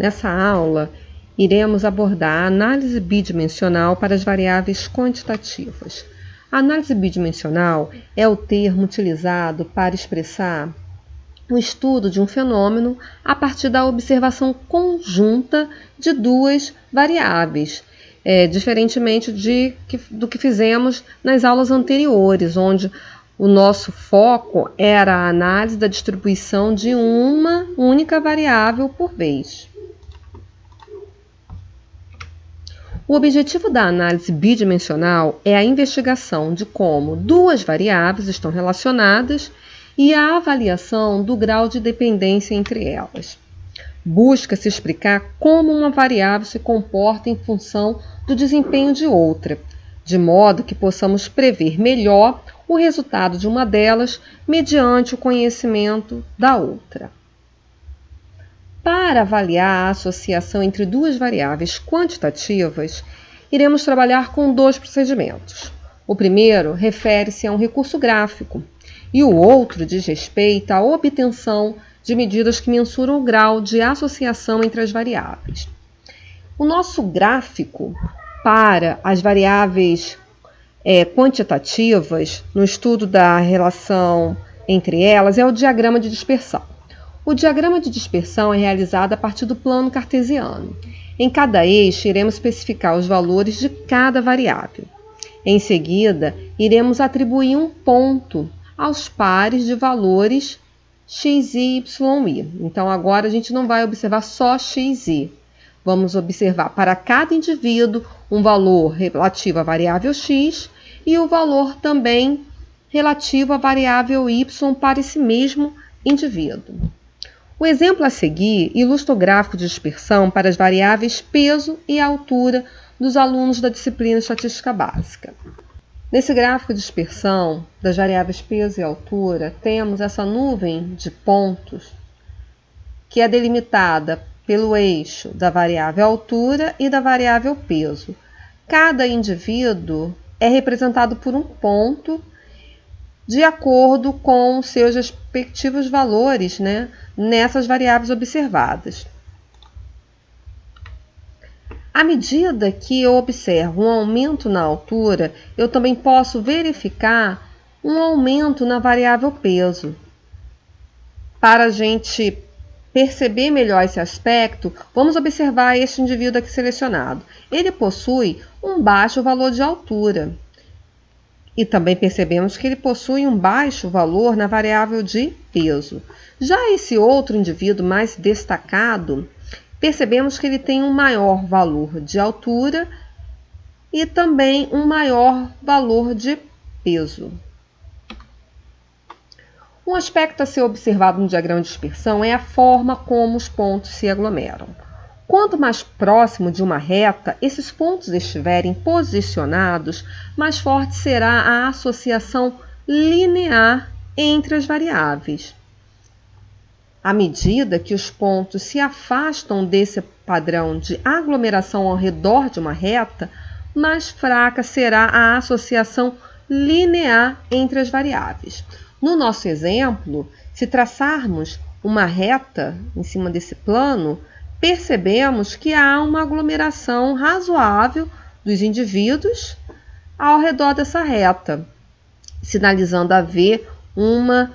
Nessa aula, iremos abordar a análise bidimensional para as variáveis quantitativas. A análise bidimensional é o termo utilizado para expressar o estudo de um fenômeno a partir da observação conjunta de duas variáveis, diferentemente do que fizemos nas aulas anteriores, onde o nosso foco era a análise da distribuição de uma única variável por vez. O objetivo da análise bidimensional é a investigação de como duas variáveis estão relacionadas e a avaliação do grau de dependência entre elas. Busca-se explicar como uma variável se comporta em função do desempenho de outra, de modo que possamos prever melhor o resultado de uma delas mediante o conhecimento da outra. Para avaliar a associação entre duas variáveis quantitativas, iremos trabalhar com dois procedimentos. O primeiro refere-se a um recurso gráfico e o outro diz respeito à obtenção de medidas que mensuram o grau de associação entre as variáveis. O nosso gráfico para as variáveis quantitativas, no estudo da relação entre elas, é o diagrama de dispersão. O diagrama de dispersão é realizado a partir do plano cartesiano. Em cada eixo, iremos especificar os valores de cada variável. Em seguida, iremos atribuir um ponto aos pares de valores x, y, y. Então, agora a gente não vai observar só x, y. Vamos observar para cada indivíduo um valor relativo à variável x e o valor também relativo à variável y para esse mesmo indivíduo. O exemplo a seguir ilustra o gráfico de dispersão para as variáveis peso e altura dos alunos da disciplina Estatística Básica. Nesse gráfico de dispersão das variáveis peso e altura, temos essa nuvem de pontos que é delimitada pelo eixo da variável altura e da variável peso. Cada indivíduo é representado por um ponto de acordo com seus respectivos valores, nessas variáveis observadas. À medida que eu observo um aumento na altura, eu também posso verificar um aumento na variável peso. Para a gente perceber melhor esse aspecto, vamos observar este indivíduo aqui selecionado. Ele possui um baixo valor de altura. E também percebemos que ele possui um baixo valor na variável de peso. Já esse outro indivíduo mais destacado, percebemos que ele tem um maior valor de altura e também um maior valor de peso. Um aspecto a ser observado no diagrama de dispersão é a forma como os pontos se aglomeram. Quanto mais próximo de uma reta esses pontos estiverem posicionados, mais forte será a associação linear entre as variáveis. À medida que os pontos se afastam desse padrão de aglomeração ao redor de uma reta, mais fraca será a associação linear entre as variáveis. No nosso exemplo, se traçarmos uma reta em cima desse plano, percebemos que há uma aglomeração razoável dos indivíduos ao redor dessa reta, sinalizando haver uma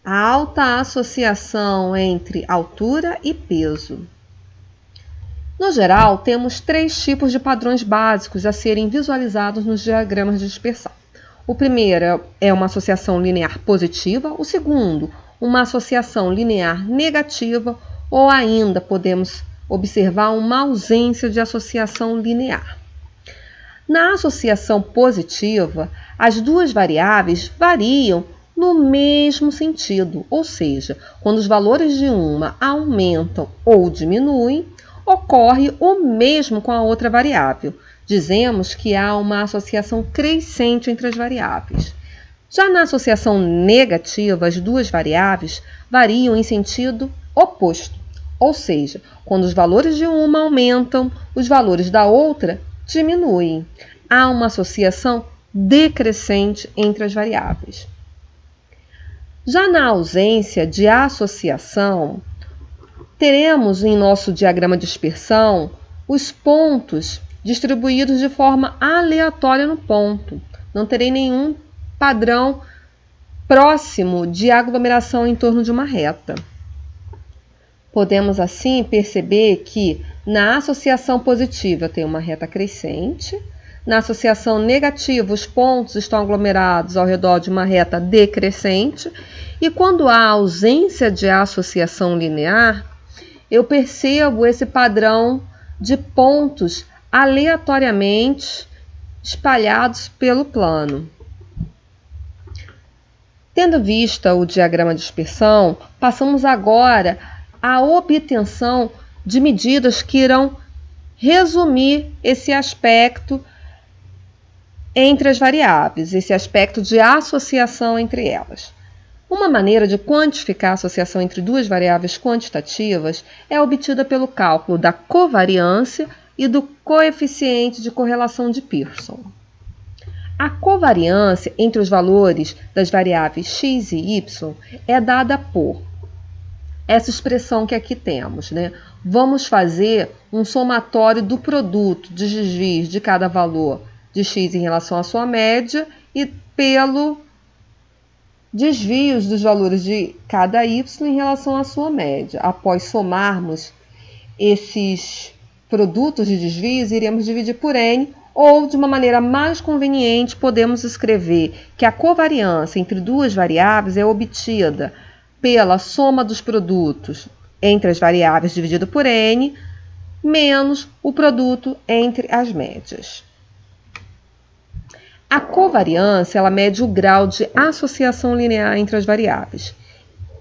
alta associação entre altura e peso. No geral, temos três tipos de padrões básicos a serem visualizados nos diagramas de dispersão. O primeiro é uma associação linear positiva, o segundo, uma associação linear negativa, ou ainda podemos observar uma ausência de associação linear. Na associação positiva, as duas variáveis variam no mesmo sentido, ou seja, quando os valores de uma aumentam ou diminuem, ocorre o mesmo com a outra variável. Dizemos que há uma associação crescente entre as variáveis. Já na associação negativa, as duas variáveis variam em sentido oposto, ou seja, quando os valores de uma aumentam, os valores da outra diminuem. Há uma associação decrescente entre as variáveis. Já na ausência de associação, teremos em nosso diagrama de dispersão os pontos distribuídos de forma aleatória no ponto. Não terei nenhum padrão próximo de aglomeração em torno de uma reta. Podemos assim perceber que na associação positiva tem uma reta crescente, na associação negativa os pontos estão aglomerados ao redor de uma reta decrescente, e quando há ausência de associação linear, eu percebo esse padrão de pontos aleatoriamente espalhados pelo plano. Tendo vista o diagrama de dispersão, passamos agora à obtenção de medidas que irão resumir esse aspecto entre as variáveis, esse aspecto de associação entre elas. Uma maneira de quantificar a associação entre duas variáveis quantitativas é obtida pelo cálculo da covariância e do coeficiente de correlação de Pearson. A covariância entre os valores das variáveis x e y é dada por essa expressão que aqui temos, né? Vamos fazer um somatório do produto de desvios de cada valor de x em relação à sua média e pelo desvios dos valores de cada y em relação à sua média. Após somarmos esses produtos de desvios, iremos dividir por n, ou, de uma maneira mais conveniente, podemos escrever que a covariância entre duas variáveis é obtida pela soma dos produtos entre as variáveis dividido por n, menos o produto entre as médias. A covariância ela mede o grau de associação linear entre as variáveis.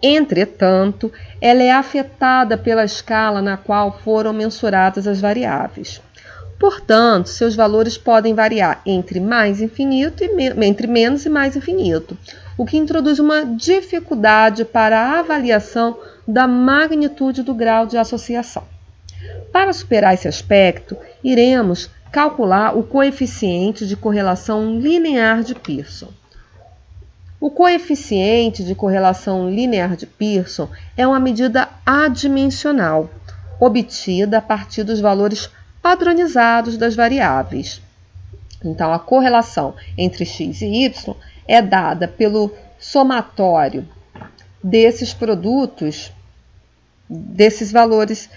Entretanto, ela é afetada pela escala na qual foram mensuradas as variáveis. Portanto, seus valores podem variar entre mais infinito entre menos e mais infinito, o que introduz uma dificuldade para a avaliação da magnitude do grau de associação. Para superar esse aspecto, iremos calcular o coeficiente de correlação linear de Pearson. O coeficiente de correlação linear de Pearson é uma medida adimensional, obtida a partir dos valores padronizados das variáveis. Então, a correlação entre x e y é dada pelo somatório desses produtos, desses valores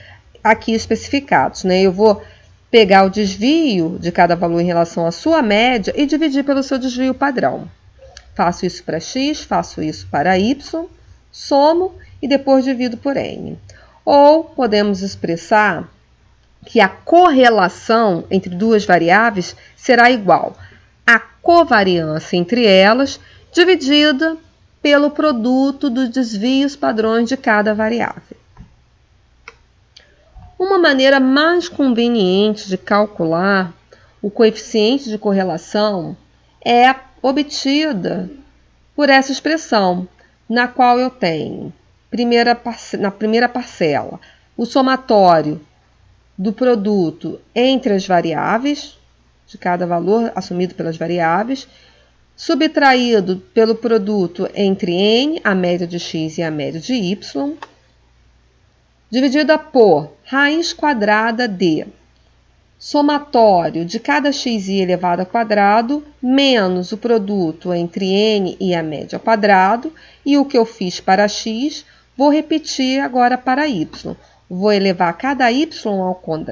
aqui especificados, né? Eu vou pegar o desvio de cada valor em relação à sua média e dividir pelo seu desvio padrão. Faço isso para x, faço isso para y, somo e depois divido por n. Ou podemos expressar que a correlação entre duas variáveis será igual à covariância entre elas dividida pelo produto dos desvios padrões de cada variável. Uma maneira mais conveniente de calcular o coeficiente de correlação é obtida por essa expressão, na qual eu tenho, na primeira parcela, o somatório do produto entre as variáveis, de cada valor assumido pelas variáveis, subtraído pelo produto entre n, a média de x e a média de y, dividida por raiz quadrada de somatório de cada xi elevado ao quadrado, menos o produto entre n e a média ao quadrado, e o que eu fiz para x, vou repetir agora para y. Vou elevar cada y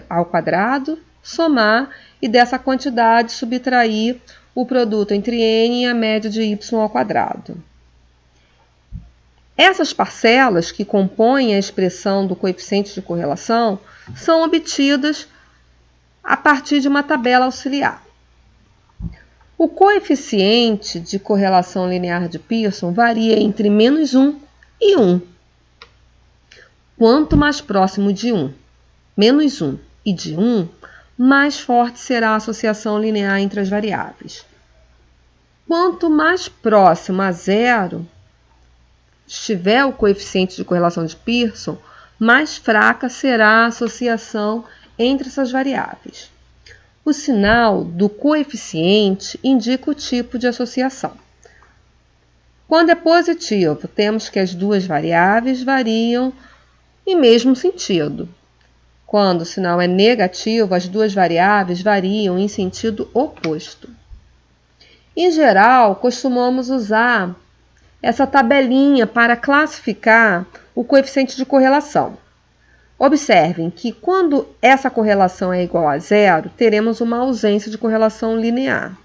ao quadrado, somar, e dessa quantidade subtrair o produto entre n e a média de y ao quadrado. Essas parcelas que compõem a expressão do coeficiente de correlação são obtidas a partir de uma tabela auxiliar. O coeficiente de correlação linear de Pearson varia entre -1 e 1. Quanto mais próximo de 1, -1 e de 1, mais forte será a associação linear entre as variáveis. Quanto mais próximo a 0 estiver o coeficiente de correlação de Pearson, mais fraca será a associação entre essas variáveis. O sinal do coeficiente indica o tipo de associação. Quando é positivo, temos que as duas variáveis variam em mesmo sentido. Quando o sinal é negativo, as duas variáveis variam em sentido oposto. Em geral, costumamos usar essa tabelinha para classificar o coeficiente de correlação. Observem que quando essa correlação é igual a zero, teremos uma ausência de correlação linear.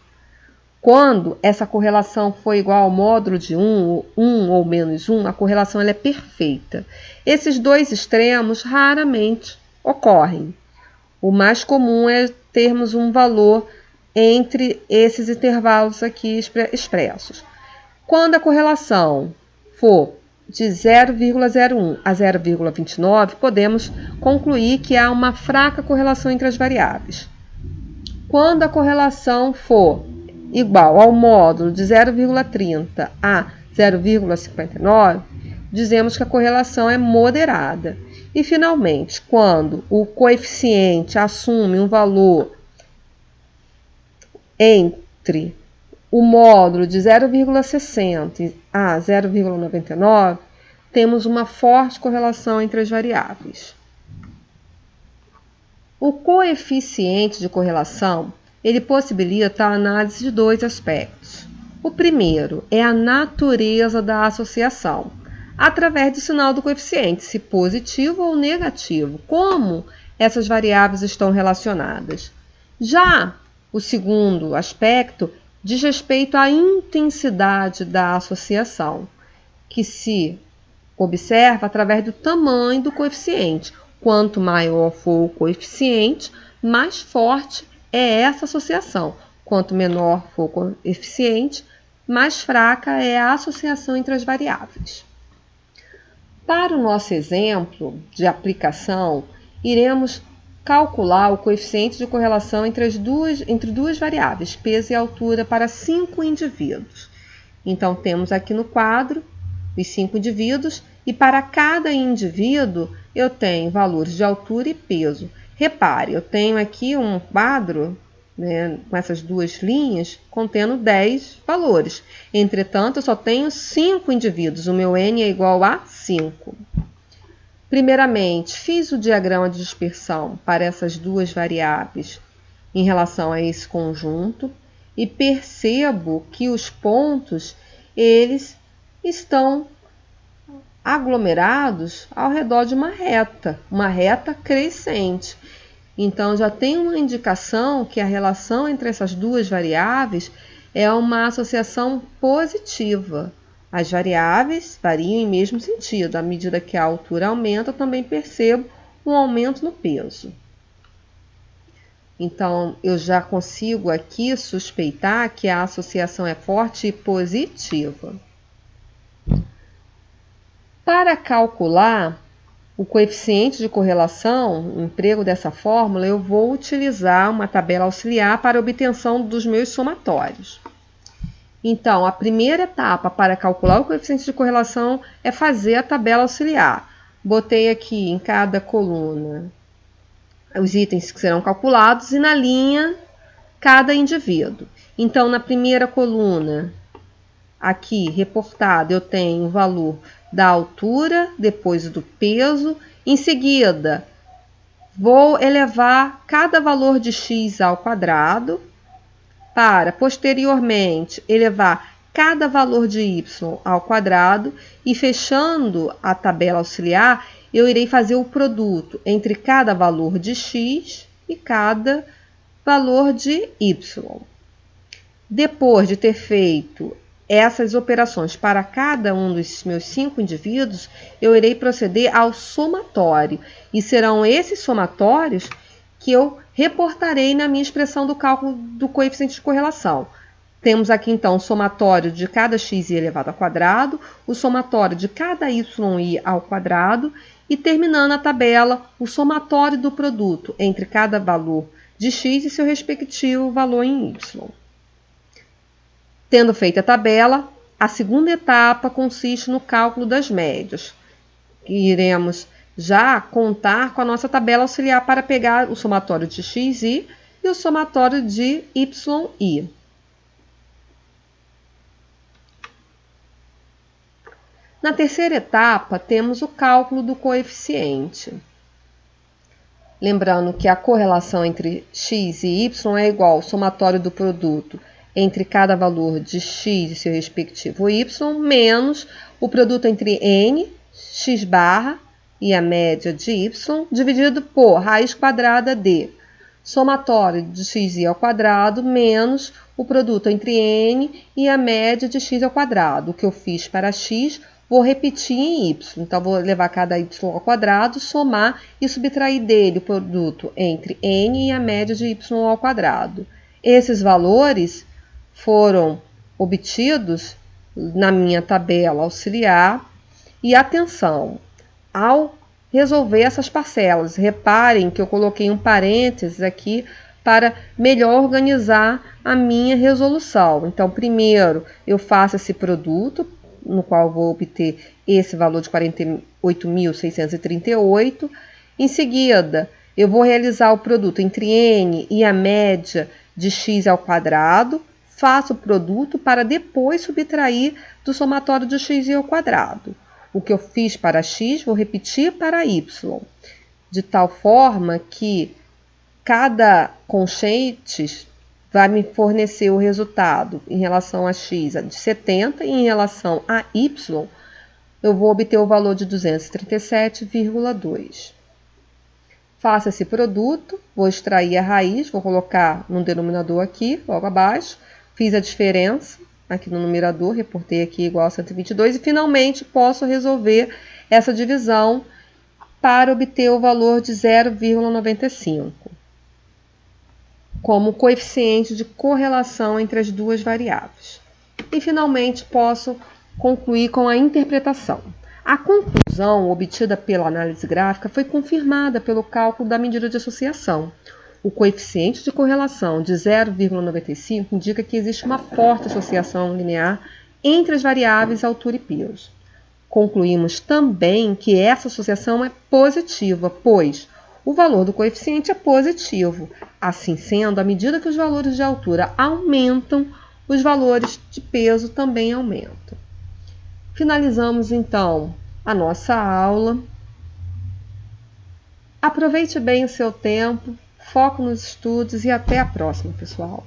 Quando essa correlação for igual ao módulo de 1 ou menos 1, a correlação ela é perfeita. Esses dois extremos raramente ocorrem. O mais comum é termos um valor entre esses intervalos aqui expressos. Quando a correlação for de 0,01 a 0,29, podemos concluir que há uma fraca correlação entre as variáveis. Quando a correlação for igual ao módulo de 0,30 a 0,59, dizemos que a correlação é moderada. E, finalmente, quando o coeficiente assume um valor entre o módulo de 0,60 a 0,99, temos uma forte correlação entre as variáveis. O coeficiente de correlação, ele possibilita a análise de dois aspectos. O primeiro é a natureza da associação, através do sinal do coeficiente, se positivo ou negativo, como essas variáveis estão relacionadas. Já o segundo aspecto diz respeito à intensidade da associação, que se observa através do tamanho do coeficiente. Quanto maior for o coeficiente, mais forte é essa associação. Quanto menor for o coeficiente, mais fraca é a associação entre as variáveis. Para o nosso exemplo de aplicação, iremos calcular o coeficiente de correlação entre duas variáveis, peso e altura, para 5 indivíduos. Então, temos aqui no quadro os 5 indivíduos e para cada indivíduo eu tenho valores de altura e peso. Repare, eu tenho aqui um quadro, com essas duas linhas, contendo 10 valores. Entretanto, eu só tenho 5 indivíduos, o meu N é igual a 5. Primeiramente, fiz o diagrama de dispersão para essas duas variáveis em relação a esse conjunto e percebo que os pontos, eles estão aglomerados ao redor de uma reta crescente. Então, já tem uma indicação que a relação entre essas duas variáveis é uma associação positiva. As variáveis variam em mesmo sentido. À medida que a altura aumenta, eu também percebo um aumento no peso. Então, eu já consigo aqui suspeitar que a associação é forte e positiva. Para calcular o coeficiente de correlação, o emprego dessa fórmula, eu vou utilizar uma tabela auxiliar para a obtenção dos meus somatórios. Então, a primeira etapa para calcular o coeficiente de correlação é fazer a tabela auxiliar. Botei aqui em cada coluna os itens que serão calculados e na linha cada indivíduo. Então, na primeira coluna, aqui reportado, eu tenho o valor da altura, depois do peso. Em seguida, vou elevar cada valor de x ao quadrado, para, posteriormente, elevar cada valor de y ao quadrado e, fechando a tabela auxiliar, eu irei fazer o produto entre cada valor de x e cada valor de y. Depois de ter feito essas operações para cada um dos meus 5 indivíduos, eu irei proceder ao somatório. E serão esses somatórios que eu reportarei na minha expressão do cálculo do coeficiente de correlação. Temos aqui, então, o somatório de cada xi elevado ao quadrado, o somatório de cada yi ao quadrado e, terminando a tabela, o somatório do produto entre cada valor de x e seu respectivo valor em y. Tendo feito a tabela, a segunda etapa consiste no cálculo das médias. Iremos já contar com a nossa tabela auxiliar para pegar o somatório de xi e o somatório de yi. Na terceira etapa, temos o cálculo do coeficiente. Lembrando que a correlação entre x e y é igual ao somatório do produto entre cada valor de x e seu respectivo y, menos o produto entre n, x barra e a média de y, dividido por raiz quadrada de somatório de xi ao quadrado menos o produto entre n e a média de x ao quadrado. O que eu fiz para x, vou repetir em y. Então, vou levar cada y ao quadrado, somar e subtrair dele o produto entre n e a média de y ao quadrado. Esses valores foram obtidos na minha tabela auxiliar. E atenção, ao resolver essas parcelas, reparem que eu coloquei um parênteses aqui para melhor organizar a minha resolução. Então, primeiro eu faço esse produto, no qual vou obter esse valor de 48.638. Em seguida, eu vou realizar o produto entre n e a média de x ao quadrado, faço o produto para depois subtrair do somatório de x ao quadrado. O que eu fiz para x, vou repetir para y, de tal forma que cada conchetes vai me fornecer o resultado em relação a x de 70 e em relação a y, eu vou obter o valor de 237,2. Faço esse produto, vou extrair a raiz, vou colocar no denominador aqui, logo abaixo, fiz a diferença aqui no numerador, reportei aqui igual a 122 e finalmente posso resolver essa divisão para obter o valor de 0,95 como coeficiente de correlação entre as duas variáveis. E finalmente posso concluir com a interpretação. A conclusão obtida pela análise gráfica foi confirmada pelo cálculo da medida de associação. O coeficiente de correlação de 0,95 indica que existe uma forte associação linear entre as variáveis altura e peso. Concluímos também que essa associação é positiva, pois o valor do coeficiente é positivo. Assim sendo, à medida que os valores de altura aumentam, os valores de peso também aumentam. Finalizamos então a nossa aula. Aproveite bem o seu tempo. Foco nos estudos e até a próxima, pessoal!